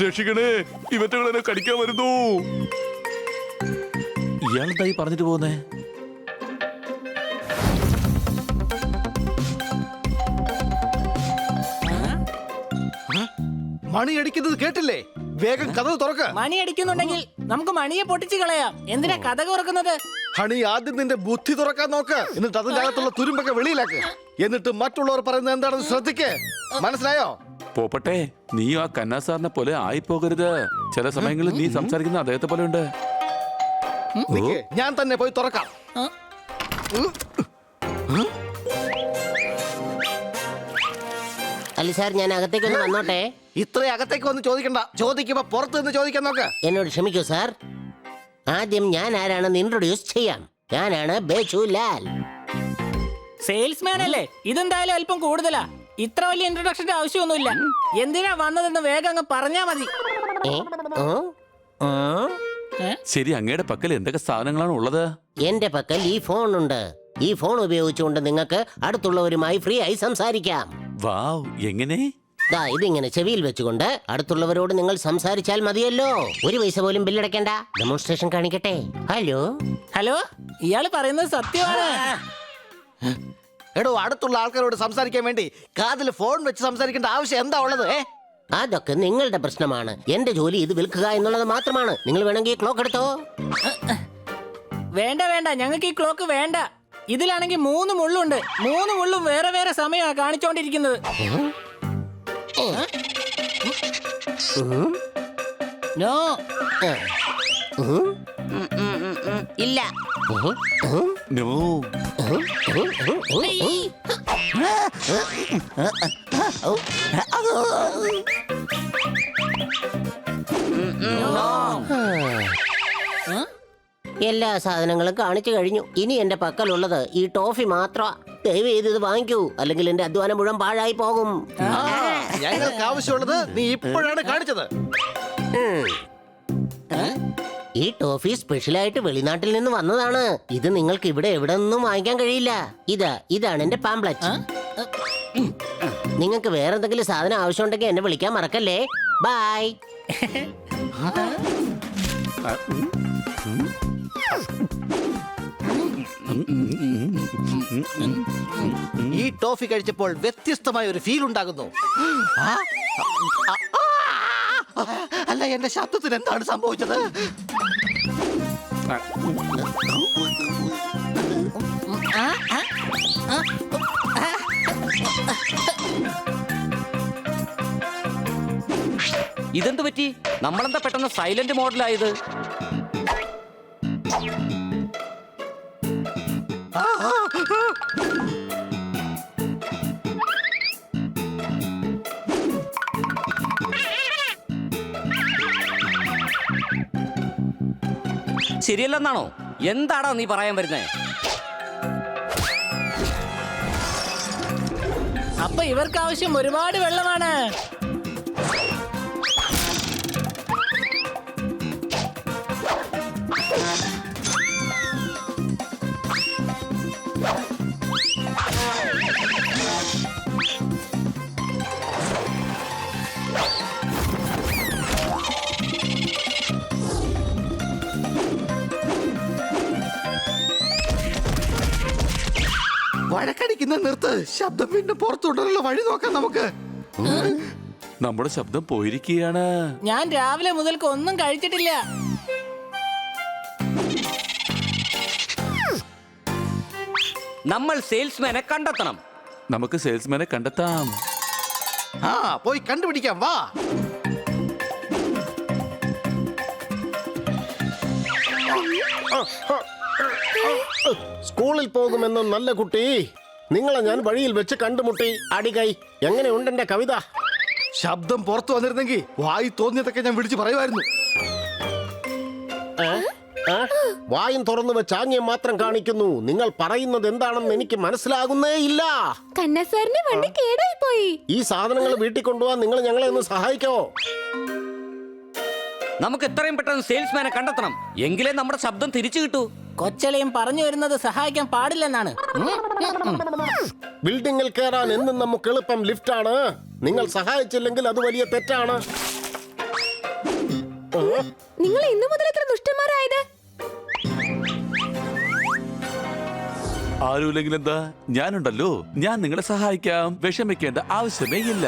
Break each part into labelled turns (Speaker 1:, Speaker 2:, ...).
Speaker 1: രക്ഷിക്കണേ, ഇവറ്റകൾ എന്നെ കടിക്കാൻ വരുന്നു. ഇയാളെന്തായി പറഞ്ഞിട്ട് പോകുന്നേ?
Speaker 2: മണി അടിക്കുന്നത് കേട്ടില്ലേ? വേഗം കഥ തുറക്ക.
Speaker 3: മണി അടിക്കുന്നുണ്ടെങ്കിൽ നമുക്ക് മണിയെ പൊട്ടിച്ച് കളയാം. എന്തിനാ കഥ തുറക്കുന്നത്?
Speaker 2: ഹണി, ആദ്യം നിന്റെ ബുദ്ധി തുറക്കാൻ നോക്ക്. എന്നിട്ട് അതിന്റെ അകത്തുള്ള തുരുമ്പൊക്കെ വെളിയിലാക്ക്. എന്നിട്ട് മറ്റുള്ളവർ പറയുന്നത് എന്താണെന്ന് ശ്രദ്ധിക്ക്. മനസ്സിലായോ?
Speaker 1: പോപ്പട്ടെ, നീ ആ കന്നാ സാറിനെ പോലെ ആയിപ്പോകരുത്. ചില സമയങ്ങളിൽ നീ സംസാരിക്കുന്ന അദ്ദേഹത്തെ പോലെ ഉണ്ട്.
Speaker 2: നിക്ക്, ഞാൻ തന്നെ പോയി തുറക്കാം.
Speaker 4: അല്ല സാർ, ഞാൻ അകത്തേക്ക് ഒന്ന് വന്നോട്ടെ?
Speaker 2: ഇത്ര അകത്തേക്ക് വന്ന് ചോദിക്കണ്ട. ചോദിക്കുമ്പോ പുറത്ത് നിന്ന് ചോദിക്കാൻ നോക്ക്.
Speaker 4: എന്നോട് ക്ഷമിക്കൂ സാർ. ആദ്യം ഞാൻ ആരാണെന്ന് ഇൻട്രൊഡ്യൂസ് ചെയ്യാം. ഞാനാണ് ബേച്ചുലാൽ.
Speaker 3: സെയിൽസ്മാൻ അല്ലേ? ഇതെന്തായാലും അല്പം കൂടുതലാ. ഇത്ര വലിയ ഇൻട്രൊഡക്ഷന്റെ ആവശ്യമൊന്നുമില്ല. എന്തിനാ വന്നതെന്ന് വേഗം അങ്ങ് പറഞ്ഞാ മതി.
Speaker 4: ഏ? ഓ? ആ?
Speaker 1: ശരി, അങ്ങയുടെ പക്കൽ എന്തൊക്കെ സാധനങ്ങളാണ് ഉള്ളത്?
Speaker 4: എന്റെ പക്കൽ ഈ ഫോൺ ഉണ്ട്. ഈ ഫോൺ ഉപയോഗിച്ചുകൊണ്ട് നിങ്ങൾക്ക് അടുത്തുള്ളവരുമായി ഫ്രീ ആയി സംസാരിക്കാം.
Speaker 1: വാവ്, എങ്ങനെ?
Speaker 4: ദാ ഇതിങ്ങനെ ചെവിയിൽ വെച്ചുകൊണ്ട് അടുത്തുള്ളവരോട് നിങ്ങൾ സംസാരിച്ചാൽ മതിയല്ലോ. ഒരു പൈസ പോലും ബില്ലടയ്ക്കണ്ട. ഡെമോൺസ്ട്രേഷൻ കാണിക്കട്ടെ. ഹലോ
Speaker 3: ഹലോ, ഇയാള് പറയുന്നത് സത്യമാണ്.
Speaker 2: എടോ, അടുത്തുള്ള ആൾക്കാരോട് സംസാരിക്കാൻ വേണ്ടി കാതിൽ ഫോൺ വെച്ച് സംസാരിക്കേണ്ട ആവശ്യം എന്താ ഉള്ളത്?
Speaker 4: അതൊക്കെ നിങ്ങളുടെ പ്രശ്നമാണ്. എന്റെ ജോലി ഇത് വിൽക്കുക എന്നുള്ളത് മാത്രമാണ്. നിങ്ങൾ വേണമെങ്കിൽ ക്ലോക്ക് എടുത്തോ.
Speaker 3: വേണ്ട വേണ്ട, ഞങ്ങൾക്ക് ഈ ക്ലോക്ക് വേണ്ട. ഇതിലാണെങ്കിൽ 3 മുള്ളുണ്ട്. 3 മുള്ളും വേറെ വേറെ സമയമാണ് കാണിച്ചോണ്ടിരിക്കുന്നത്. നോ,
Speaker 4: ഇല്ല.
Speaker 1: നോ.
Speaker 4: എല്ലാ സാധനങ്ങളും കാണിച്ചു കഴിഞ്ഞു. ഇനി എന്റെ പക്കലുള്ളത് ഈ ടോഫി മാത്രമാ. ദയവ് ചെയ്ത് ഇത് വാങ്ങിക്കൂ, അല്ലെങ്കിൽ എന്റെ അധ്വാനം മുഴുവൻ പാഴായി പോകും.
Speaker 2: ഞങ്ങൾക്ക് ആവശ്യമുള്ളത് നീ ഇപ്പോഴാണ് കാണിച്ചത്.
Speaker 4: ഈ ടോഫി സ്പെഷ്യലായിട്ട് വെളിനാട്ടിൽ നിന്ന് വന്നതാണ്. ഇത് നിങ്ങൾക്ക് ഇവിടെ എവിടെ നിന്നും വാങ്ങിക്കാൻ കഴിയില്ല. ഇതാണ് എന്റെ പാംപ്ലെറ്റ്. നിങ്ങൾക്ക് വേറെ എന്തെങ്കിലും സാധനം ആവശ്യമുണ്ടെങ്കിൽ എന്നെ വിളിക്കാൻ മറക്കല്ലേ. ബൈ.
Speaker 2: ഈ ടോഫി കഴിച്ചപ്പോൾ വ്യത്യസ്തമായ ഒരു ഫീൽ ഉണ്ടാകുന്നു. അല്ല, എന്റെ ശബ്ദത്തിന് എന്താണ് സംഭവിച്ചത്?
Speaker 5: ഇതെന്ത് പറ്റി? നമ്മളെന്താ പെട്ടെന്ന് സൈലന്റ് മോഡിലായത്? ശരിയല്ലെന്നാണോ? എന്താടാ നീ പറയാൻ വരുന്നേ?
Speaker 3: അപ്പൊ ഇവർക്ക് ആവശ്യം ഒരുപാട് വെള്ളമാണ്.
Speaker 2: വഴക്കടിക്കുന്ന നിർത്ത്. ശബ്ദം പിന്നെ പുറത്തുകൊണ്ടുള്ള വഴി നോക്കാം നമുക്ക്.
Speaker 1: നമ്മുടെ ശബ്ദം പോയിരിക്കുകയാണ്.
Speaker 3: ഞാൻ രാവിലെ മുതൽക്ക് ഒന്നും കഴിച്ചിട്ടില്ല.
Speaker 5: നമ്മൾ സെയിൽസ്മാനെ കണ്ടെത്തണം.
Speaker 1: നമുക്ക് സെയിൽസ്മാനെ കണ്ടെത്താം.
Speaker 2: പോയി കണ്ടുപിടിക്കാം. വാ.
Speaker 6: സ്കൂളിൽ പോകുമെന്ന നല്ല കുട്ടി, നിങ്ങളെ ഞാൻ വഴിയിൽ വെച്ച് കണ്ടുമുട്ടി. അടികൈ, എങ്ങനെയുണ്ട് എന്റെ കവിത?
Speaker 2: ശബ്ദം പുറത്തു വന്നിരുന്നെങ്കിൽ വായി തോന്നിയതൊക്കെ ഞാൻ വിളിച്ചു പറയുമായിരുന്നു.
Speaker 6: വായും തുറന്നു വെച്ച് ആംഗ്യം മാത്രം കാണിക്കുന്നു. നിങ്ങൾ പറയുന്നത് എന്താണെന്ന് എനിക്ക് മനസ്സിലാകുന്നേ ഇല്ല.
Speaker 7: കണ്ണസാറിന്റെ വണ്ടി കേടായി പോയി.
Speaker 6: ഈ സാധനങ്ങൾ വീട്ടിൽ കൊണ്ടുപോകാൻ നിങ്ങൾ ഞങ്ങളെ ഒന്ന് സഹായിക്കാവോ?
Speaker 5: നമുക്ക് എത്രയും പെട്ടെന്ന് സെയിൽസ്മാനെ കണ്ടെത്തണം. എങ്കിലേ നമ്മുടെ ശബ്ദം തിരിച്ചു കിട്ടൂ.
Speaker 3: കൊച്ചലയും പറഞ്ഞു വരുന്നത് സഹായിക്കാൻ പാടില്ലെന്നാണ്.
Speaker 6: ബിൽഡിങ്ങിൽ കയറാൻ എന്നും നമുക്ക് എളുപ്പം ലിഫ്റ്റാണ്. നിങ്ങൾ സഹായിച്ചില്ലെങ്കിൽ അത് വലിയ തെറ്റാണ്.
Speaker 7: നിങ്ങൾ ഇന്നു മുതൽ എത്ര ദുഷ്ടന്മാരായത്?
Speaker 1: ആരുമില്ലെങ്കിൽ എന്താ, ഞാനുണ്ടല്ലോ. ഞാൻ നിങ്ങളെ സഹായിക്കാം. വിഷമിക്കേണ്ട ആവശ്യമേ ഇല്ല.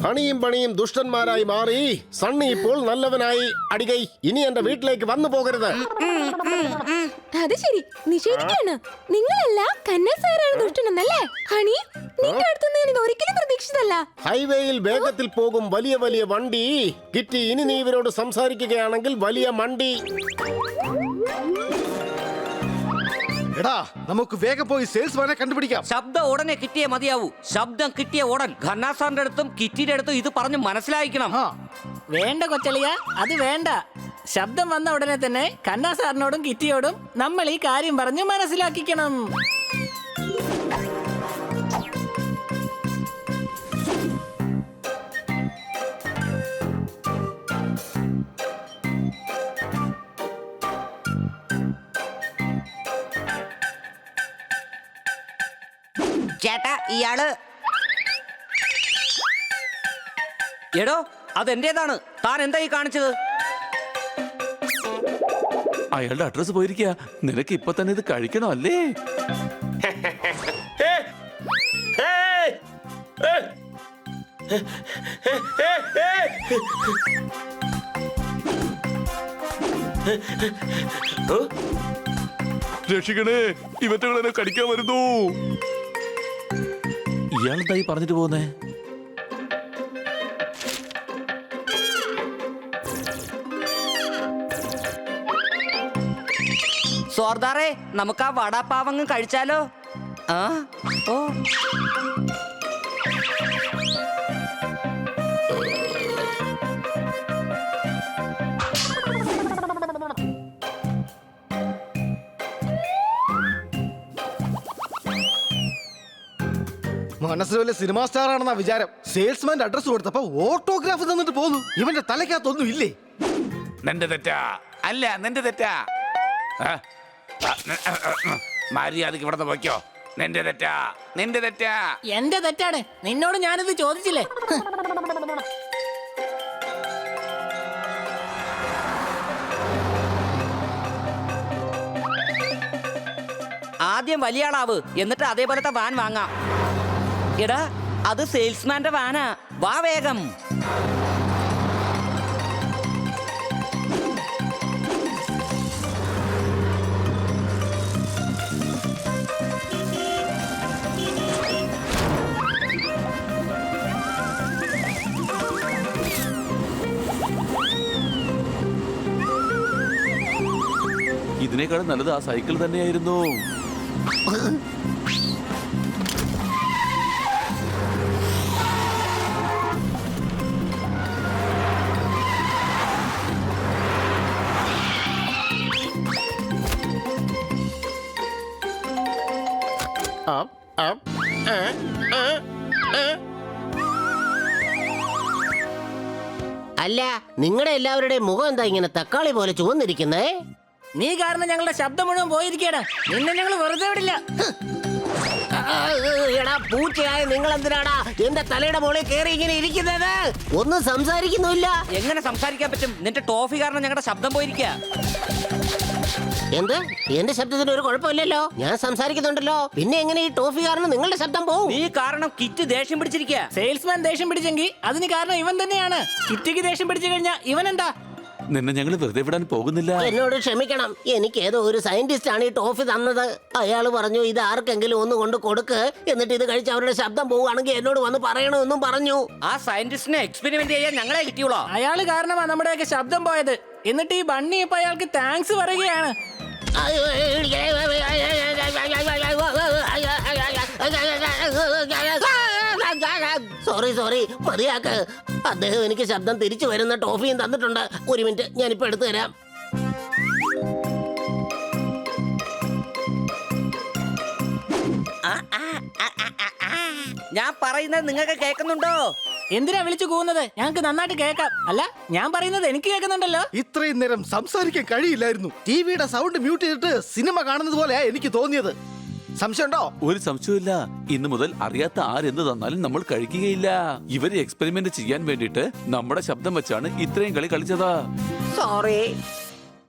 Speaker 6: ഹണിയും പണിയും ദുഷ്ടന്മാരായി മാറി. സണ്ണി ഇപ്പോൾ നല്ലവനായി. അടികൈ, ഇനി എന്റെ വീട്ടിലേക്ക് വന്നു പോകരുത്.
Speaker 7: അത് ശരി, നിഷേധിക്കാണ്. നിങ്ങളല്ല കന്ന സാറാണ് ദുഷ്ടനെന്നല്ലേ? ഹണി, നിന്റെ അടുത്തുനിന്ന് ഞാൻ ഇത് ഒരിക്കലും പ്രതീക്ഷിച്ചതല്ല.
Speaker 6: ഹൈവേയിൽ വേഗത്തിൽ പോകും വലിയ വലിയ വണ്ടി. കിറ്റി, ഇനി നീ ഇവരോട് സംസാരിക്കുകയാണെങ്കിൽ വലിയ മണ്ടി.
Speaker 2: എടാ, നമുക്ക് വേഗം പോയി സെയിൽസ്മാനെ കണ്ടുപിടിക്കാം.
Speaker 5: ശബ്ദം ഉടനെ കിട്ടിയേ മതിയാവൂ. ശബ്ദം കിട്ടിയ ഉടൻ ഖന്നാ സാറിന്റെ അടുത്തും കിറ്റിയുടെ അടുത്തും ഇത് പറഞ്ഞ് മനസ്സിലായിക്കണം.
Speaker 3: വേണ്ട കൊച്ചളിയ, അത് വേണ്ട. ശബ്ദം വന്ന ഉടനെ തന്നെ കന്നാ സാറിനോടും കിറ്റിയോടും നമ്മൾ ഈ കാര്യം പറഞ്ഞ് മനസ്സിലാക്കിക്കണം.
Speaker 5: ചേട്ടാ, ഇയാള് എടോ, അതെന്റേതാണ്. താൻ എന്താ ഈ കാണിച്ചത്?
Speaker 1: അയാളുടെ അഡ്രസ് പോയിരിക്കുക. നിനക്ക് ഇപ്പൊ തന്നെ ഇത് കഴിക്കണോ അല്ലേ? രക്ഷിക്കണേ, ഇവറ്റകൾ എന്നെ കടിക്കാൻ വരുന്നു. ഇയാളെന്തായി പറഞ്ഞിട്ട് പോകുന്നേ?
Speaker 5: സോർദാറേ, നമുക്ക് ആ വടാപ്പാവങ്ങ് കഴിച്ചാലോ? ആ, ഓ,
Speaker 2: മനസ്സിൽ വലിയ സിനിമാ സ്റ്റാർ ആണെന്നാ വിചാരം. സെയിൽസ്മാന്റെ അഡ്രസ് കൊടുത്തപ്പോ ഓട്ടോഗ്രാഫ് തന്നിട്ട് പോന്നു. ഇവന്റെ തലയ്ക്കകത്തൊന്നും ഇല്ലേ?
Speaker 1: നിന്റെ തെറ്റാ. അല്ല, നിന്റെ തെറ്റാ. മര്യാദക്ക് ഇവിടുന്ന് പോയിക്കോ. നിന്റെ തെറ്റാ, നിന്റെ തെറ്റാ.
Speaker 3: എന്റെ തെറ്റാണ്. നിന്നോട് ഞാനിത് ചോദിച്ചില്ലേ?
Speaker 5: ആദ്യം വലിയ ആളാവ്, എന്നിട്ട് അതേപോലത്തെ വാൻ വാങ്ങാം. എടാ, അത് സെയിൽസ്മാന്റെ വാനാ. വാ വേഗം.
Speaker 1: ഇതിനേക്കാളും നല്ലത് ആ സൈക്കിൾ തന്നെയായിരുന്നു.
Speaker 4: അല്ല, നിങ്ങളുടെ എല്ലാവരുടെയും മുഖം എന്താ ഇങ്ങനെ തക്കാളി പോലെ ചുവന്നിരിക്കുന്നേ?
Speaker 3: നീ കാരണം ഞങ്ങളുടെ ശബ്ദം മുഴുവൻ പോയിരിക്കയാണ്. നിന്നെ ഞങ്ങൾ വെറുതെ വിടില്ല.
Speaker 4: എടാ പൂച്ചയായ നിങ്ങൾ എന്തിനാടാ എന്റെ തലയുടെ മുകളിൽ കയറി ഇങ്ങനെ ഇരിക്കുന്നത്? ഒന്നും സംസാരിക്കുന്നില്ല.
Speaker 5: എങ്ങനെ സംസാരിക്കാൻ പറ്റും? നിന്റെ ടോഫി കാരണം ഞങ്ങളുടെ ശബ്ദം പോയിരിക്കുക.
Speaker 4: എന്ത്? എന്റെ ശബ്ദത്തിന് ഒരു കുഴപ്പമില്ലല്ലോ. ഞാൻ സംസാരിക്കുന്നുണ്ടല്ലോ. പിന്നെ എങ്ങനെ ഈ ടോഫി കാരണം നിങ്ങളുടെ ശബ്ദം പോവും?
Speaker 5: നീ കാരണം കിറ്റ് ദേഷ്യം പിടിച്ചിരിക്കുക.
Speaker 3: സെയിൽസ്മാൻ ദേഷ്യം പിടിച്ചെങ്കിൽ അതിന് കാരണം ഇവൻ തന്നെയാണ്. കിറ്റിക്ക് ദേഷ്യം പിടിച്ചു കഴിഞ്ഞാൽ ഇവൻ എന്താ?
Speaker 1: നിന്നെ ഞങ്ങൾ വെറുതെ വിടാൻ പോകുന്നില്ല.
Speaker 4: എന്നോട് ക്ഷമിക്കണം. എനിക്ക് ഏതോ ഒരു സയന്റിസ്റ്റ് ആണ് ഈ ടോഫി തന്നത്. അയാൾ പറഞ്ഞു ഇത് ആർക്കെങ്കിലും ഒന്ന് കൊണ്ട് കൊടുക്ക്, എന്നിട്ട് ഇത് കഴിച്ച് അവരുടെ ശബ്ദം പോവുകയാണെങ്കിൽ എന്നോട് വന്ന് പറയണമെന്നും പറഞ്ഞു.
Speaker 5: ആ സയന്റിസ്റ്റിനെ എക്സ്പെരിമെന്റ് ചെയ്യാൻ ഞങ്ങളെ കിട്ടിയോളാ.
Speaker 3: അയാള് കാരണമാണ് നമ്മുടെയൊക്കെ ശബ്ദം പോയത്. എന്നിട്ട് ഈ ബണ്ണി ഇപ്പൊ അയാൾക്ക് താങ്ക്സ് പറയുകയാണ്.
Speaker 4: സോറി മതിയാക്ക്. അദ്ദേഹം എനിക്ക് ശബ്ദം തിരിച്ചു വരുന്ന ടോഫിയും തന്നിട്ടുണ്ട്. ഒരു മിനിറ്റ്, ഞാനിപ്പോ എടുത്തു തരാം.
Speaker 5: ഞാൻ പറയുന്നത് നിങ്ങൾക്ക് കേൾക്കുന്നുണ്ടോ?
Speaker 3: എന്തിനാ വിളിച്ചു കൂവുന്നത്? ഞങ്ങൾക്ക് നന്നായിട്ട് കേൾക്കാം. അല്ല, ഞാൻ പറയുന്നത് എനിക്ക് കേൾക്കുന്നുണ്ടല്ലോ.
Speaker 2: ഇത്രയും നേരം സംസാരിക്കാൻ കഴിയില്ലായിരുന്നു. ടിവിയുടെ സൗണ്ട് മ്യൂട്ട് ചെയ്തിട്ട് സിനിമ കാണുന്നത് പോലെയാ എനിക്ക് തോന്നിയത്. സംശയമുണ്ടോ?
Speaker 1: ഒരു സംശയമില്ല. ഇന്നു മുതൽ അറിയാത്ത ആരെന്ത് തന്നാലും നമ്മൾ കഴിക്കുകയില്ല. ഇവര് എക്സ്പെരിമെന്റ് ചെയ്യാൻ വേണ്ടിട്ട് നമ്മുടെ ശബ്ദം വെച്ചാണ് ഇത്രയും കളി കളിച്ചതാ.
Speaker 4: സോറി